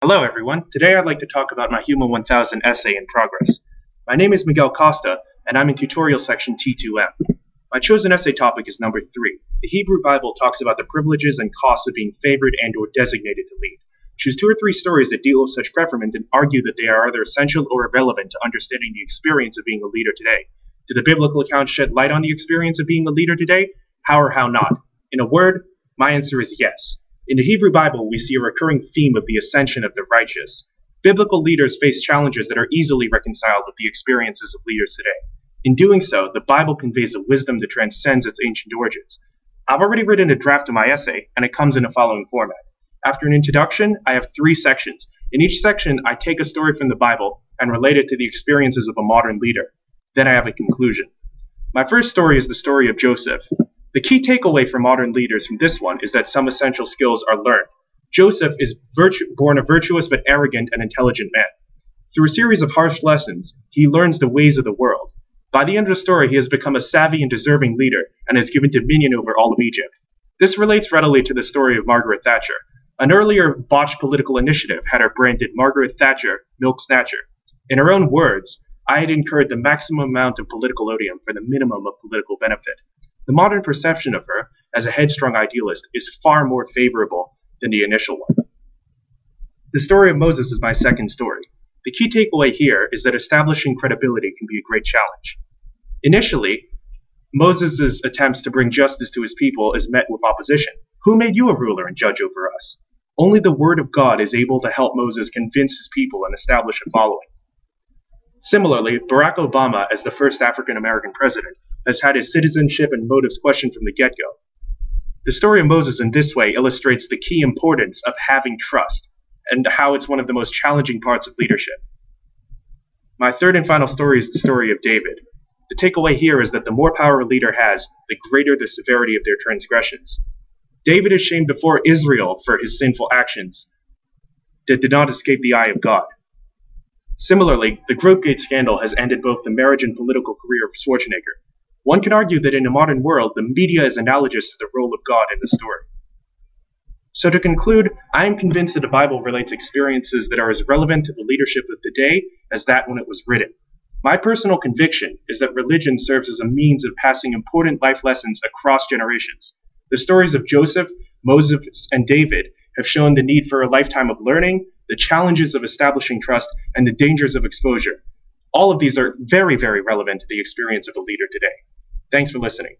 Hello everyone, today I'd like to talk about my HUMA 1000 essay in progress. My name is Miguel Costa, and I'm in tutorial section T2M. My chosen essay topic is number 3. The Hebrew Bible talks about the privileges and costs of being favored and or designated to lead. Choose 2 or 3 stories that deal with such preferment and argue that they are either essential or irrelevant to understanding the experience of being a leader today. Do the biblical accounts shed light on the experience of being a leader today? How or how not? In a word, my answer is yes. In the Hebrew Bible, we see a recurring theme of the ascension of the righteous. Biblical leaders face challenges that are easily reconciled with the experiences of leaders today. In doing so, the Bible conveys a wisdom that transcends its ancient origins. I've already written a draft of my essay, and it comes in the following format. After an introduction, I have 3 sections. In each section, I take a story from the Bible and relate it to the experiences of a modern leader. Then I have a conclusion. My first story is the story of Joseph. The key takeaway for modern leaders from this one is that some essential skills are learned. Joseph is born a virtuous but arrogant and intelligent man. Through a series of harsh lessons, he learns the ways of the world. By the end of the story, he has become a savvy and deserving leader and has given dominion over all of Egypt. This relates readily to the story of Margaret Thatcher. An earlier botched political initiative had her branded Margaret Thatcher, Milk Snatcher. In her own words, I had incurred the maximum amount of political odium for the minimum of political benefit. The modern perception of her, as a headstrong idealist, is far more favorable than the initial one. The story of Moses is my second story. The key takeaway here is that establishing credibility can be a great challenge. Initially, Moses' attempts to bring justice to his people is met with opposition. Who made you a ruler and judge over us? Only the word of God is able to help Moses convince his people and establish a following. Similarly, Barack Obama, as the first African-American president, has had his citizenship and motives questioned from the get-go. The story of Moses in this way illustrates the key importance of having trust, and how it's one of the most challenging parts of leadership. My third and final story is the story of David. The takeaway here is that the more power a leader has, the greater the severity of their transgressions. David is shamed before Israel for his sinful actions that did not escape the eye of God. Similarly, the Gropegate scandal has ended both the marriage and political career of Schwarzenegger. One can argue that in a modern world, the media is analogous to the role of God in the story. So to conclude, I am convinced that the Bible relates experiences that are as relevant to the leadership of today as that when it was written. My personal conviction is that religion serves as a means of passing important life lessons across generations. The stories of Joseph, Moses, and David have shown the need for a lifetime of learning, the challenges of establishing trust, and the dangers of exposure. All of these are very, very relevant to the experience of a leader today. Thanks for listening.